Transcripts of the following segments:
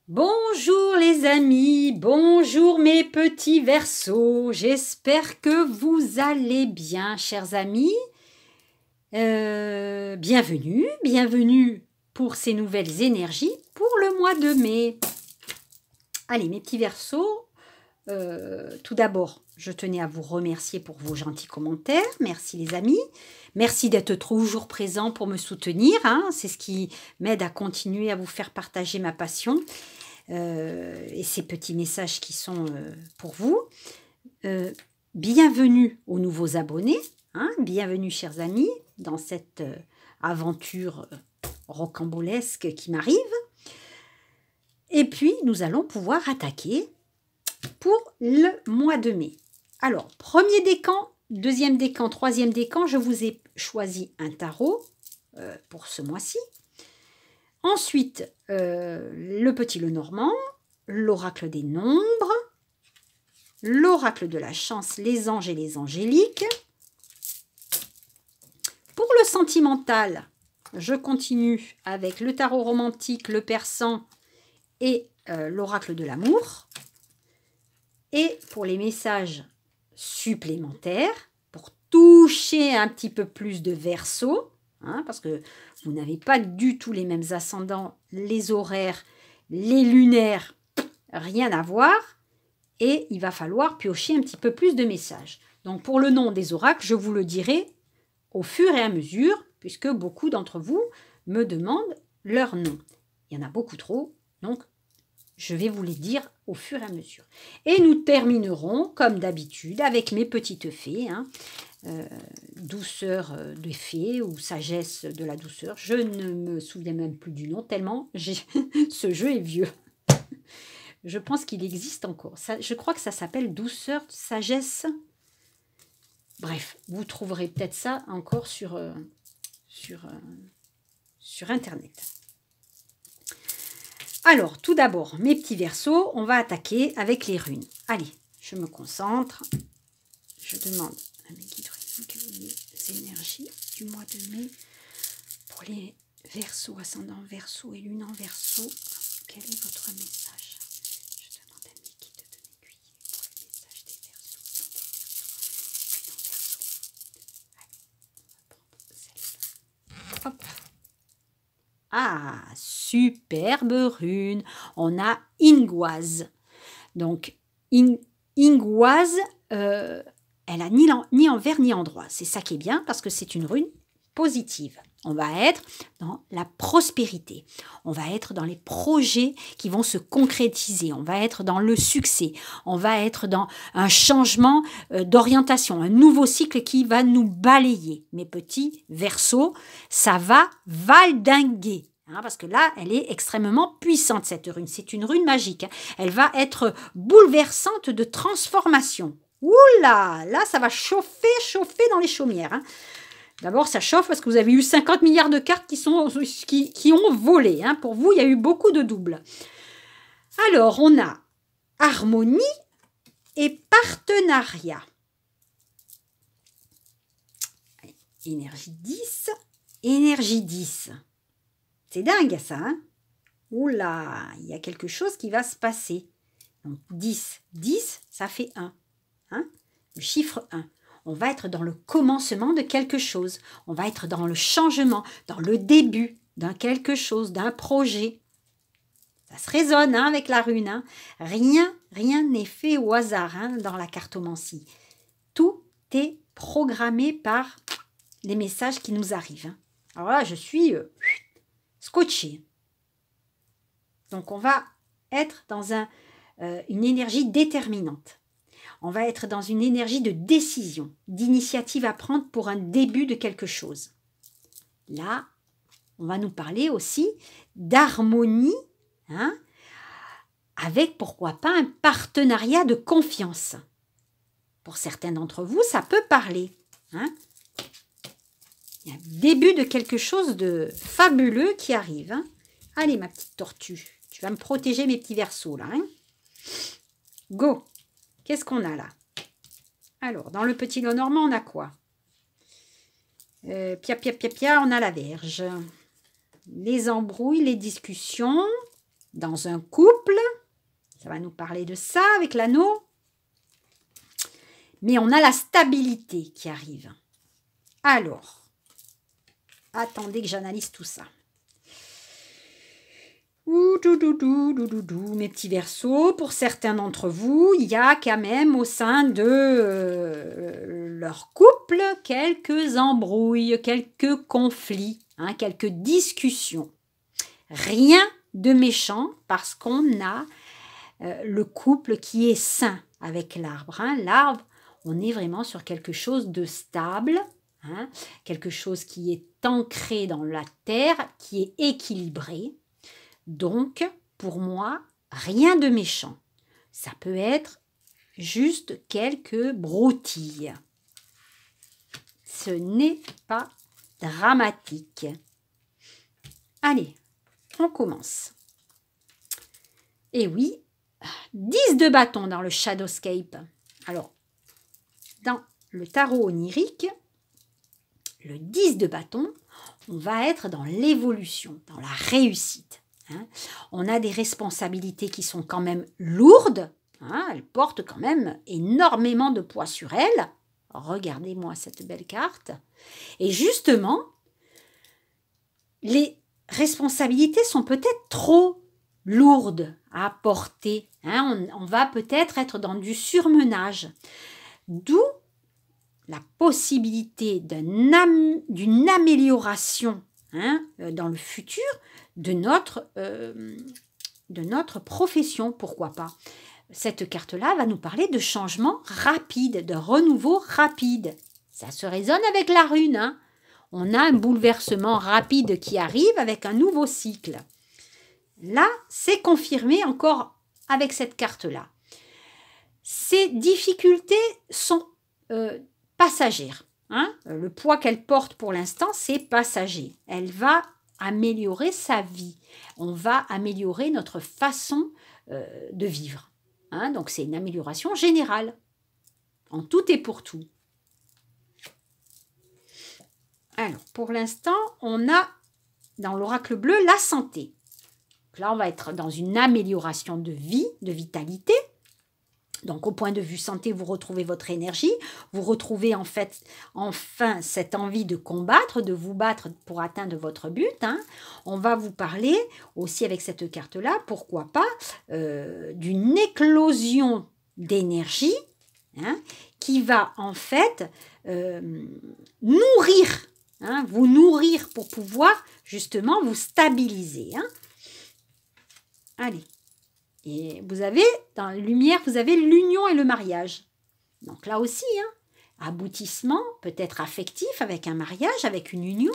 Bonjour les amis, bonjour mes petits Verseaux, j'espère que vous allez bien, chers amis. Bienvenue pour ces nouvelles énergies pour le mois de mai. Allez mes petits Verseaux, tout d'abord, je tenais à vous remercier pour vos gentils commentaires. Merci les amis. Merci d'être toujours présents pour me soutenir. C'est ce qui m'aide à continuer à vous faire partager ma passion et ces petits messages qui sont pour vous. Bienvenue aux nouveaux abonnés. Bienvenue chers amis dans cette aventure rocambolesque qui m'arrive. Et puis, nous allons pouvoir attaquer pour le mois de mai. Alors, premier décan, deuxième décan, troisième décan, je vous ai choisi un tarot pour ce mois-ci. Ensuite, le petit Lenormand, l'oracle des nombres, l'oracle de la chance, les anges et les angéliques. Pour le sentimental, je continue avec le tarot romantique, le persan et l'oracle de l'amour. Et pour les messages supplémentaires, pour toucher un petit peu plus de Verseau, parce que vous n'avez pas du tout les mêmes ascendants, les horaires, les lunaires, rien à voir. Et il va falloir piocher un petit peu plus de messages. Donc pour le nom des oracles, je vous le dirai au fur et à mesure, puisque beaucoup d'entre vous me demandent leur nom. Il y en a beaucoup trop, donc je vais vous les dire au fur et à mesure. Et nous terminerons, comme d'habitude, avec mes petites fées. Douceur des fées ou sagesse de la douceur. Je ne me souviens même plus du nom, tellement ce jeu est vieux. Je pense qu'il existe encore. Je crois que ça s'appelle douceur, sagesse. Bref, vous trouverez peut-être ça encore sur Internet. Alors, tout d'abord, mes petits Verseaux, on va attaquer avec les runes. Allez, je me concentre. Je demande à mes guides les énergies du mois de mai pour les Verseaux, ascendant Verseau et lune en Verseau. Quel est votre message? Je demande à mes guides de m'aiguiller pour le message des Verseaux, lune en Verseau. Allez, on va prendre celle-là. Hop. Ah, superbe rune. On a Ingoise. Donc, Ingoise, elle a ni envers ni endroit. C'est ça qui est bien parce que c'est une rune positive. On va être dans la prospérité. On va être dans les projets qui vont se concrétiser. On va être dans le succès. On va être dans un changement d'orientation, un nouveau cycle qui va nous balayer. Mes petits Verseaux, ça va valdinguer. Parce que là, elle est extrêmement puissante, cette rune. C'est une rune magique. Elle va être bouleversante de transformation. Oula, là, ça va chauffer dans les chaumières. D'abord, ça chauffe parce que vous avez eu 50 milliards de cartes qui ont volé. Pour vous, il y a eu beaucoup de doubles. Alors, on a harmonie et partenariat. Énergie 10. Énergie 10. C'est dingue, ça. Oula, il y a quelque chose qui va se passer. Donc, 10. 10, ça fait 1. Le chiffre 1. On va être dans le commencement de quelque chose. On va être dans le changement, dans le début d'un quelque chose, d'un projet. Ça se résonne avec la rune. Rien n'est fait au hasard dans la cartomancie. Tout est programmé par les messages qui nous arrivent. Alors là, je suis scotchée. Donc, on va être dans une énergie déterminante. On va être dans une énergie de décision, d'initiative à prendre pour un début de quelque chose. Là, on va nous parler aussi d'harmonie, avec, pourquoi pas, un partenariat de confiance. Pour certains d'entre vous, ça peut parler. Il y a un début de quelque chose de fabuleux qui arrive. Allez, ma petite tortue, tu vas me protéger mes petits Verseaux, là. Go! Qu'est-ce qu'on a là? Alors, dans le petit Lenormand, on a quoi? On a la Vierge. Les embrouilles, les discussions. dans un couple. Ça va nous parler de ça avec l'anneau. Mais on a la stabilité qui arrive. Alors, attendez que j'analyse tout ça. Mes petits Verseaux, pour certains d'entre vous, il y a quand même au sein de leur couple quelques embrouilles, quelques conflits, hein, quelques discussions. Rien de méchant parce qu'on a le couple qui est sain avec l'arbre. Hein. L'arbre, on est vraiment sur quelque chose de stable, hein, quelque chose qui est ancré dans la terre, qui est équilibré. Donc, pour moi, rien de méchant. Ça peut être juste quelques broutilles. Ce n'est pas dramatique. Allez, on commence. Et oui, 10 de bâton dans le Shadowscape. Alors, dans le tarot onirique, le 10 de bâton, on va être dans l'évolution, dans la réussite. Hein. On a des responsabilités qui sont quand même lourdes. Hein, elles portent quand même énormément de poids sur elles. Regardez-moi cette belle carte. Et justement, les responsabilités sont peut-être trop lourdes à porter. Hein. On va peut-être être dans du surmenage. D'où la possibilité d'une amélioration, hein, dans le futur de notre profession, pourquoi pas. Cette carte-là va nous parler de changement rapide, de renouveau rapide. Ça se résonne avec la rune. Hein. On a un bouleversement rapide qui arrive avec un nouveau cycle. Là, c'est confirmé encore avec cette carte-là. Ces difficultés sont passagères. Hein. Le poids qu'elle porte pour l'instant, c'est passager. Elle va améliorer sa vie. On va améliorer notre façon de vivre. Hein. Donc, c'est une amélioration générale. En tout et pour tout. Alors, pour l'instant, on a dans l'oracle bleu la santé. Donc là, on va être dans une amélioration de vie, de vitalité. Donc, au point de vue santé, vous retrouvez votre énergie, vous retrouvez enfin cette envie de combattre, de vous battre pour atteindre votre but. Hein. On va vous parler aussi avec cette carte-là, pourquoi pas, d'une éclosion d'énergie, hein, qui va en fait nourrir, hein, vous nourrir pour pouvoir justement vous stabiliser. Hein. Allez. Et vous avez, dans la lumière, vous avez l'union et le mariage. Donc là aussi, hein, aboutissement peut-être affectif avec un mariage, avec une union.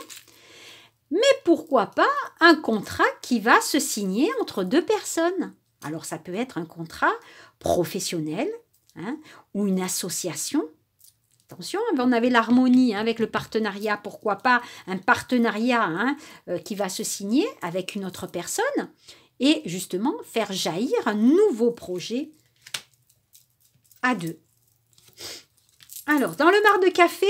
Mais pourquoi pas un contrat qui va se signer entre deux personnes. Alors ça peut être un contrat professionnel, hein, ou une association. Attention, on avait l'harmonie, hein, avec le partenariat. Pourquoi pas un partenariat, hein, qui va se signer avec une autre personne. Et justement, faire jaillir un nouveau projet à deux. Alors, dans le marc de café,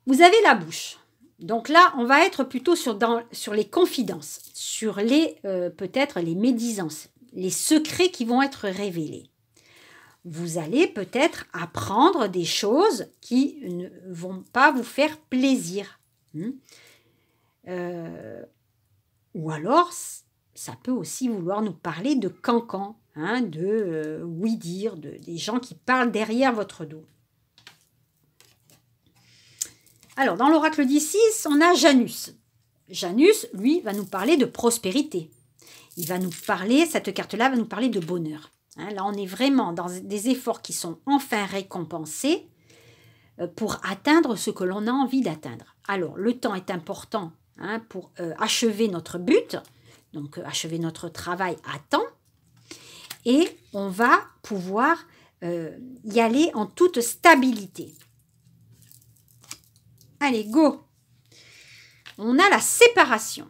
vous avez la bouche. Donc là, on va être plutôt sur les confidences, sur peut-être les médisances, les secrets qui vont être révélés. Vous allez peut-être apprendre des choses qui ne vont pas vous faire plaisir. Ou alors, ça peut aussi vouloir nous parler de cancans, hein, de oui-dire, des gens qui parlent derrière votre dos. Alors, dans l'oracle d'6, on a Janus. Janus, lui, va nous parler de prospérité. Il va nous parler, cette carte-là va nous parler de bonheur. Hein, là, on est vraiment dans des efforts qui sont enfin récompensés pour atteindre ce que l'on a envie d'atteindre. Alors, le temps est important, hein, pour achever notre but, donc achever notre travail à temps, et on va pouvoir y aller en toute stabilité. Allez, go! On a la séparation.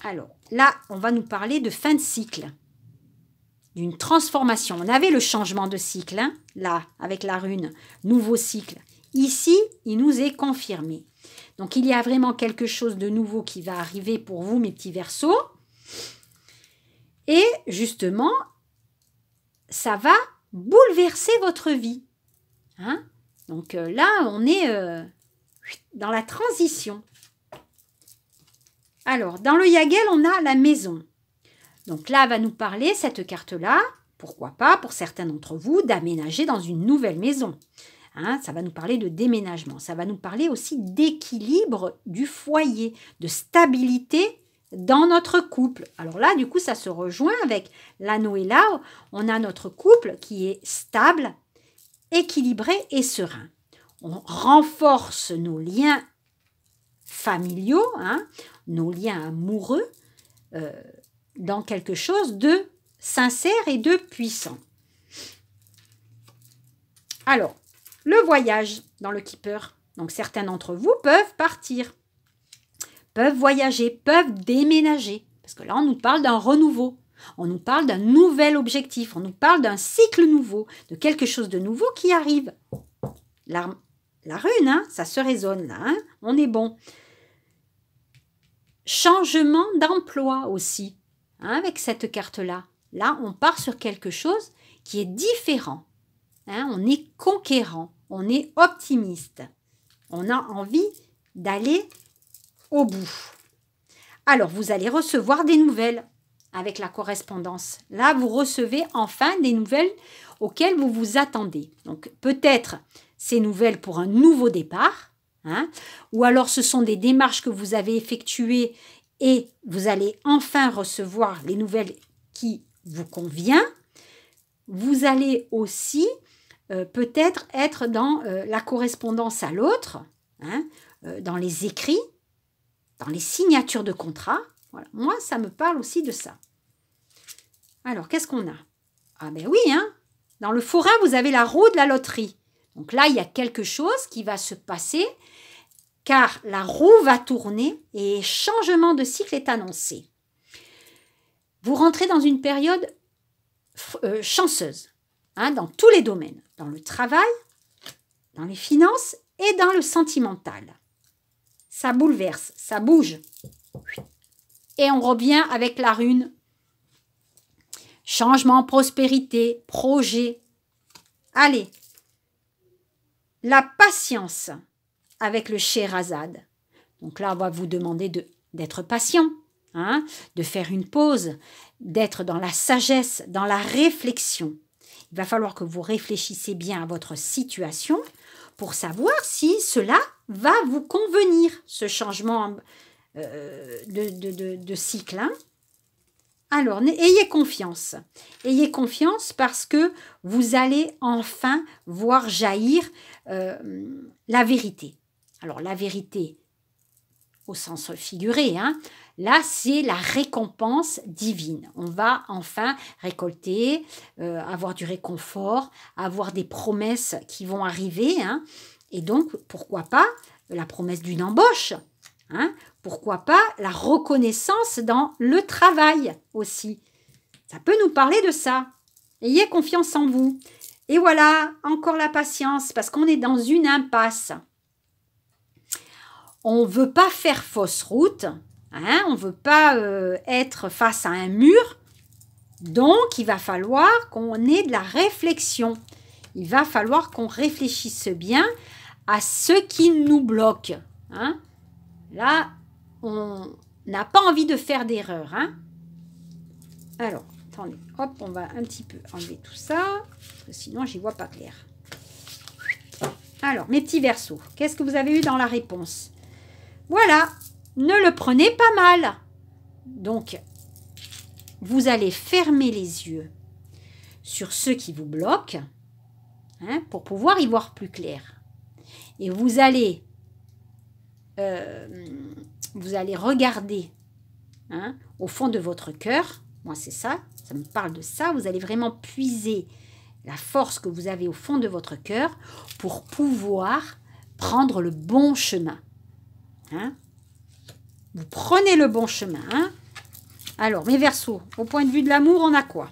Alors, là, on va nous parler de fin de cycle, d'une transformation. On avait le changement de cycle, hein, là, avec la rune, nouveau cycle. Ici, il nous est confirmé. Donc, il y a vraiment quelque chose de nouveau qui va arriver pour vous, mes petits Verseaux. Et justement, ça va bouleverser votre vie. Hein? Donc là, on est dans la transition. Alors, dans le Yagel, on a la maison. Donc là, va nous parler, cette carte-là, pourquoi pas, pour certains d'entre vous, d'aménager dans une nouvelle maison. Hein, ça va nous parler de déménagement. Ça va nous parler aussi d'équilibre du foyer, de stabilité dans notre couple. Alors là, du coup, ça se rejoint avec l'anneau et là, on a notre couple qui est stable, équilibré et serein. On renforce nos liens familiaux, hein, nos liens amoureux, dans quelque chose de sincère et de puissant. Alors, le voyage dans le Keeper. Donc, certains d'entre vous peuvent partir, peuvent voyager, peuvent déménager. Parce que là, on nous parle d'un renouveau. On nous parle d'un nouvel objectif. On nous parle d'un cycle nouveau, de quelque chose de nouveau qui arrive. La rune, hein, ça se résonne là. Hein, on est bon. Changement d'emploi aussi, hein, avec cette carte-là. Là, on part sur quelque chose qui est différent. Hein, on est conquérant, on est optimiste. On a envie d'aller au bout. Alors, vous allez recevoir des nouvelles avec la correspondance. Là, vous recevez enfin des nouvelles auxquelles vous vous attendez. Donc, peut-être ces nouvelles pour un nouveau départ, hein, ou alors ce sont des démarches que vous avez effectuées et vous allez enfin recevoir les nouvelles qui vous conviennent. Vous allez aussi peut-être être dans la correspondance à l'autre, hein, dans les écrits, dans les signatures de contrat. Voilà. Moi, ça me parle aussi de ça. Alors, qu'est-ce qu'on a? Ah ben oui, hein, dans le forain, vous avez la roue de la loterie. Donc là, il y a quelque chose qui va se passer, car la roue va tourner et changement de cycle est annoncé. Vous rentrez dans une période chanceuse, hein, dans tous les domaines, dans le travail, dans les finances et dans le sentimental. Ça bouleverse, ça bouge. Et on revient avec la rune. Changement, prospérité, projet. Allez. La patience avec le Scheherazade. Donc là, on va vous demander d'être patient, hein, de faire une pause, d'être dans la sagesse, dans la réflexion. Il va falloir que vous réfléchissiez bien à votre situation pour savoir si cela va vous convenir, ce changement de cycle. Hein. Alors, ayez confiance. Ayez confiance parce que vous allez enfin voir jaillir la vérité. Alors, la vérité au sens figuré, hein, là, c'est la récompense divine. On va enfin récolter, avoir du réconfort, avoir des promesses qui vont arriver. Hein, et donc, pourquoi pas la promesse d'une embauche, hein, pourquoi pas la reconnaissance dans le travail aussi. Ça peut nous parler de ça. Ayez confiance en vous. Et voilà, encore la patience, parce qu'on est dans une impasse. On ne veut pas faire fausse route, hein, on ne veut pas être face à un mur. Donc, il va falloir qu'on ait de la réflexion. Il va falloir qu'on réfléchisse bien à ce qui nous bloque. Hein. Là, on n'a pas envie de faire d'erreur. Hein. Alors, attendez, hop, on va un petit peu enlever tout ça, parce que sinon, j'y vois pas clair. Alors, mes petits Verseaux, qu'est-ce que vous avez eu dans la réponse? Voilà, ne le prenez pas mal. Donc, vous allez fermer les yeux sur ceux qui vous bloquent, hein, pour pouvoir y voir plus clair. Et vous allez regarder, hein, au fond de votre cœur. Moi, c'est ça, ça me parle de ça. Vous allez vraiment puiser la force que vous avez au fond de votre cœur pour pouvoir prendre le bon chemin. Hein? Vous prenez le bon chemin. Hein? Alors, mes Verseaux, au point de vue de l'amour, on a quoi?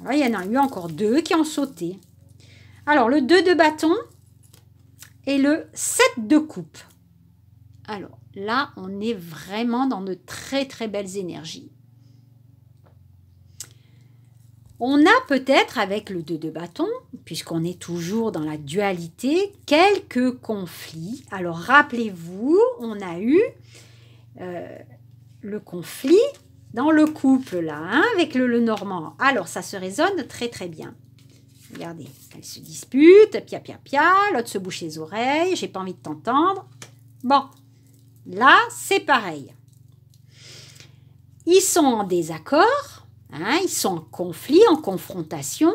Alors, il y en a eu encore 2 qui ont sauté. Alors, le 2 de bâton et le 7 de coupe. Alors là, on est vraiment dans de très très belles énergies. On a peut-être avec le 2 de bâton, puisqu'on est toujours dans la dualité, quelques conflits. Alors rappelez-vous, on a eu le conflit dans le couple là, hein, avec le Normand. Alors ça se résonne très très bien. Regardez, elle se dispute, pia pia pia, l'autre se bouche les oreilles, j'ai pas envie de t'entendre. Bon, là c'est pareil. Ils sont en désaccord, hein, ils sont en conflit, en confrontation,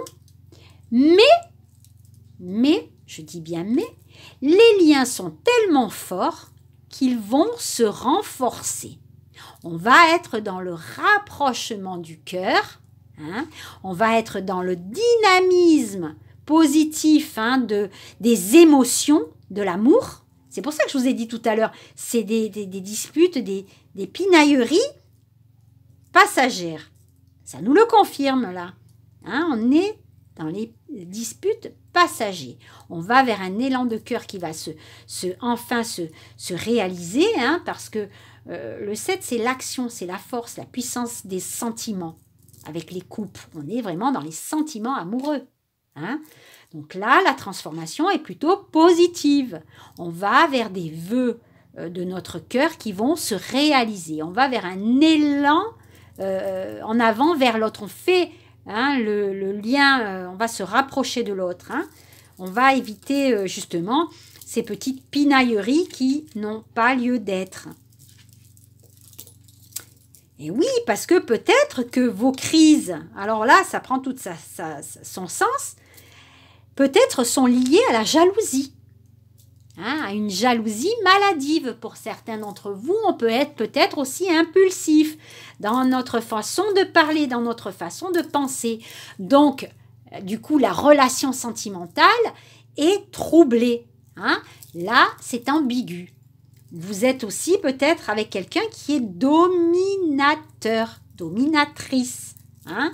mais, je dis bien mais, les liens sont tellement forts qu'ils vont se renforcer. On va être dans le rapprochement du cœur, hein, on va être dans le dynamisme positif, hein, des émotions, de l'amour. C'est pour ça que je vous ai dit tout à l'heure, c'est des disputes, des pinailleries passagères. Ça nous le confirme là. Hein, on est dans les disputes passagères. On va vers un élan de cœur qui va enfin se réaliser, hein, parce que le 7, c'est l'action, c'est la force, la puissance des sentiments. Avec les couples, on est vraiment dans les sentiments amoureux. Hein. Donc là, la transformation est plutôt positive. On va vers des vœux de notre cœur qui vont se réaliser. On va vers un élan en avant vers l'autre. On fait, hein, le lien, on va se rapprocher de l'autre. Hein. On va éviter justement ces petites pinailleries qui n'ont pas lieu d'être. Et oui, parce que peut-être que vos crises, alors là, ça prend tout son sens, peut-être sont liées à la jalousie. Hein, à une jalousie maladive pour certains d'entre vous. On peut être peut-être aussi impulsif dans notre façon de parler, dans notre façon de penser. Donc, du coup, la relation sentimentale est troublée. Hein. Là, c'est ambigu. Vous êtes aussi peut-être avec quelqu'un qui est dominateur, dominatrice. Hein.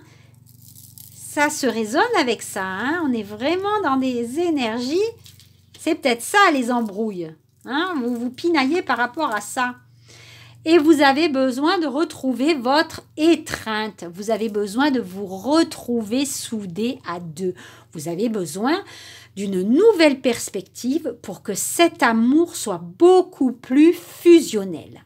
Ça se résonne avec ça. Hein. On est vraiment dans des énergies. C'est peut-être ça les embrouilles. Hein. Vous vous pinaillez par rapport à ça. Et vous avez besoin de retrouver votre étreinte. Vous avez besoin de vous retrouver soudés à deux. Vous avez besoin d'une nouvelle perspective pour que cet amour soit beaucoup plus fusionnel.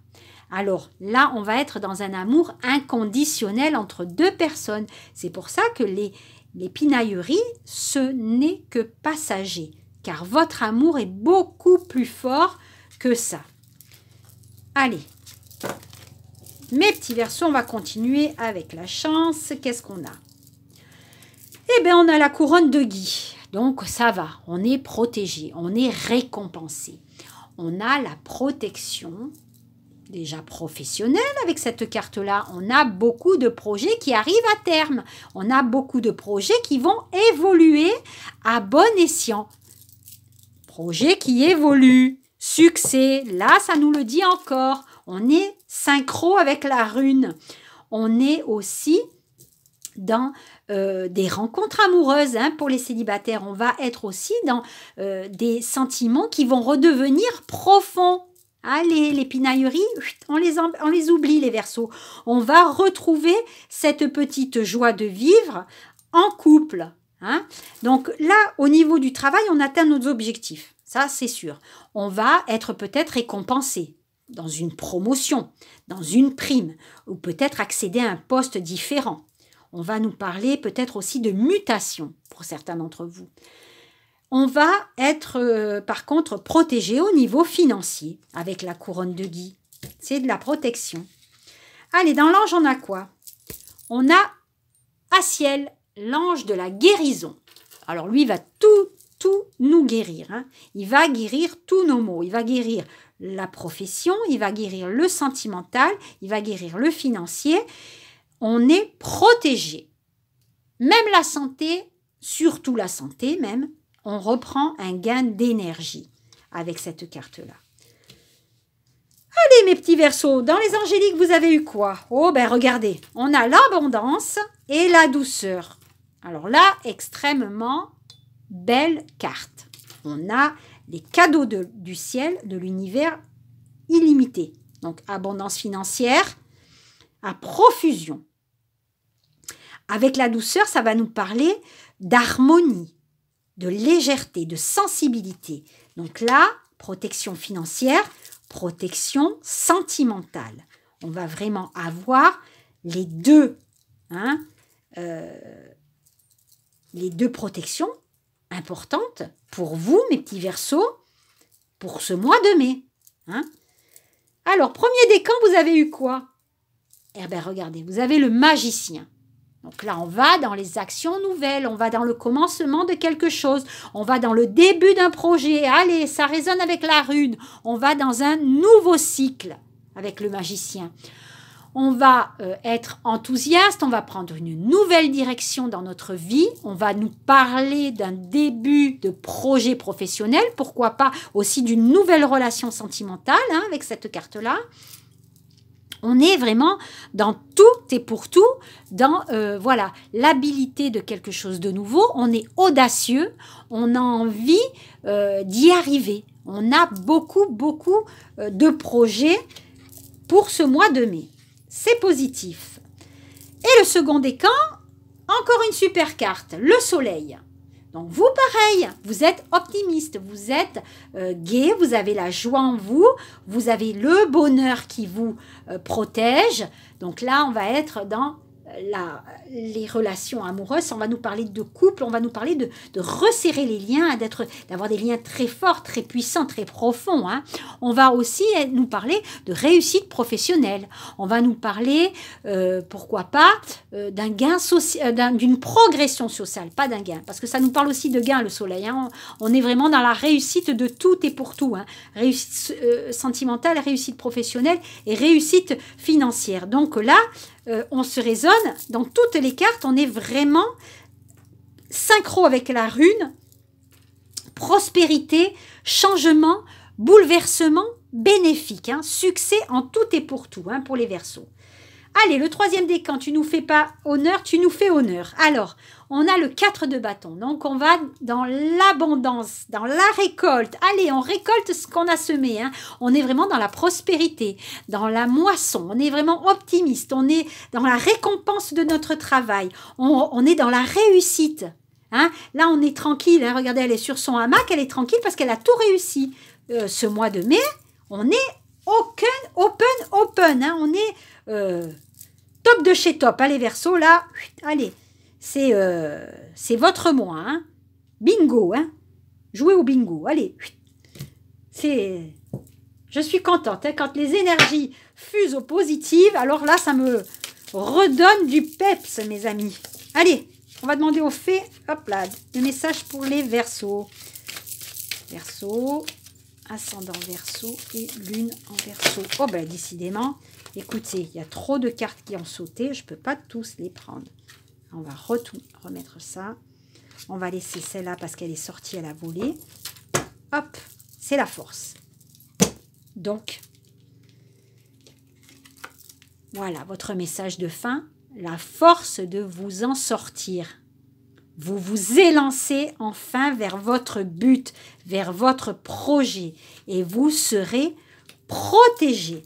Alors là, on va être dans un amour inconditionnel entre deux personnes. C'est pour ça que les pinailleries, ce n'est que passager. Car votre amour est beaucoup plus fort que ça. Allez, mes petits Verseaux, on va continuer avec la chance. Qu'est-ce qu'on a? Eh bien, on a la couronne de Guy. Donc, ça va. On est protégé. On est récompensé. On a la protection, déjà professionnelle avec cette carte-là. On a beaucoup de projets qui arrivent à terme. On a beaucoup de projets qui vont évoluer à bon escient. Projets qui évoluent. Succès. Là, ça nous le dit encore. On est synchro avec la rune. On est aussi dans des rencontres amoureuses, hein, pour les célibataires. On va être aussi dans des sentiments qui vont redevenir profonds. Allez, les pinailleries, on les oublie, les Verseaux. On va retrouver cette petite joie de vivre en couple. Hein. Donc là, au niveau du travail, on atteint nos objectifs. Ça, c'est sûr. On va être peut-être récompensé dans une promotion, dans une prime, ou peut-être accéder à un poste différent. On va nous parler peut-être aussi de mutation pour certains d'entre vous. On va être par contre protégé au niveau financier avec la couronne de Guy. C'est de la protection. Allez, dans l'ange, on a quoi? On a Asiel, l'ange de la guérison. Alors lui, il va tout nous guérir. Hein. Il va guérir tous nos maux. Il va guérir la profession, il va guérir le sentimental, il va guérir le financier. On est protégé. Même la santé, surtout la santé même, on reprend un gain d'énergie avec cette carte-là. Allez mes petits Verseaux, dans les angéliques, vous avez eu quoi? Oh ben regardez, on a l'abondance et la douceur. Alors là, extrêmement belle carte. On a les cadeaux du ciel, de l'univers illimitée. Donc, abondance financière à profusion. Avec la douceur, ça va nous parler d'harmonie, de légèreté, de sensibilité. Donc là, protection financière, protection sentimentale. On va vraiment avoir les deux, hein, les deux protections importantes pour vous, mes petits Verseaux, pour ce mois de mai. Hein. Alors, premier décan, vous avez eu quoi? Eh bien, regardez, vous avez le magicien. Donc là, on va dans les actions nouvelles, on va dans le commencement de quelque chose, on va dans le début d'un projet. Allez, ça résonne avec la rune. On va dans un nouveau cycle avec le magicien. On va être enthousiaste, on va prendre une nouvelle direction dans notre vie, on va nous parler d'un début de projet professionnel, pourquoi pas aussi d'une nouvelle relation sentimentale hein, avec cette carte-là. On est vraiment dans tout et pour tout, dans voilà l'habilité de quelque chose de nouveau. On est audacieux, on a envie d'y arriver. On a beaucoup de projets pour ce mois de mai. C'est positif. Et le second décan, encore une super carte, le soleil. Donc vous, pareil, vous êtes optimiste, vous êtes gai, vous avez la joie en vous, vous avez le bonheur qui vous protège. Donc là, on va être dans les relations amoureuses, on va nous parler de couple, on va nous parler de resserrer les liens, d'avoir des liens très forts, très puissants, très profonds. Hein. On va aussi nous parler de réussite professionnelle. On va nous parler, pourquoi pas, d'un gain social, d'une progression sociale, pas d'un gain, parce que ça nous parle aussi de gain, le soleil. Hein. On est vraiment dans la réussite de tout et pour tout. Hein. Réussite sentimentale, réussite professionnelle et réussite financière. Donc là, on se résonne dans toutes les cartes, on est vraiment synchro avec la rune, prospérité, changement, bouleversement, bénéfique, hein, succès en tout et pour tout, hein, pour les Verseaux. Allez, le troisième décan, tu nous fais pas honneur, tu nous fais honneur. Alors, on a le 4 de bâton. Donc, on va dans l'abondance, dans la récolte. Allez, on récolte ce qu'on a semé. Hein. On est vraiment dans la prospérité, dans la moisson. On est vraiment optimiste. On est dans la récompense de notre travail. On est dans la réussite. Hein. Là, on est tranquille. Hein. Regardez, elle est sur son hamac. Elle est tranquille parce qu'elle a tout réussi. Ce mois de mai, on est open. Hein. On est... top de chez top, allez Verseau, là, allez, c'est votre mois, hein. Bingo, hein, jouez au bingo, allez, je suis contente, hein, quand les énergies fusent au positif, alors là, ça me redonne du peps, mes amis. Allez, on va demander aux fées, hop là, le message pour les Verseaux. Verseau, ascendant Verseau et lune en Verseau. Oh ben, décidément... Écoutez, il y a trop de cartes qui ont sauté. Je ne peux pas tous les prendre. On va remettre ça. On va laisser celle-là parce qu'elle est sortie à la volée. Hop, c'est la force. Donc, voilà votre message de fin. La force de vous en sortir. Vous vous élancez enfin vers votre but, vers votre projet. Et vous serez protégé.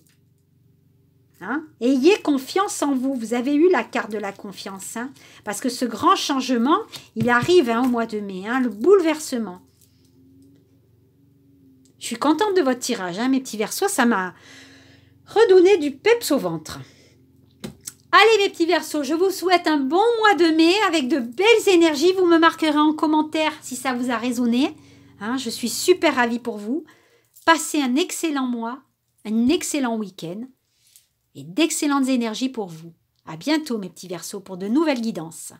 Hein? Ayez confiance en vous. Vous avez eu la carte de la confiance. Hein? Parce que ce grand changement, il arrive hein, au mois de mai. Hein? Le bouleversement. Je suis contente de votre tirage, hein, mes petits Verseaux. Ça m'a redonné du peps au ventre. Allez, mes petits Verseaux, je vous souhaite un bon mois de mai avec de belles énergies. Vous me marquerez en commentaire si ça vous a résonné. Hein? Je suis super ravie pour vous. Passez un excellent mois, un excellent week-end. Et d'excellentes énergies pour vous. À bientôt mes petits Verseaux pour de nouvelles guidances.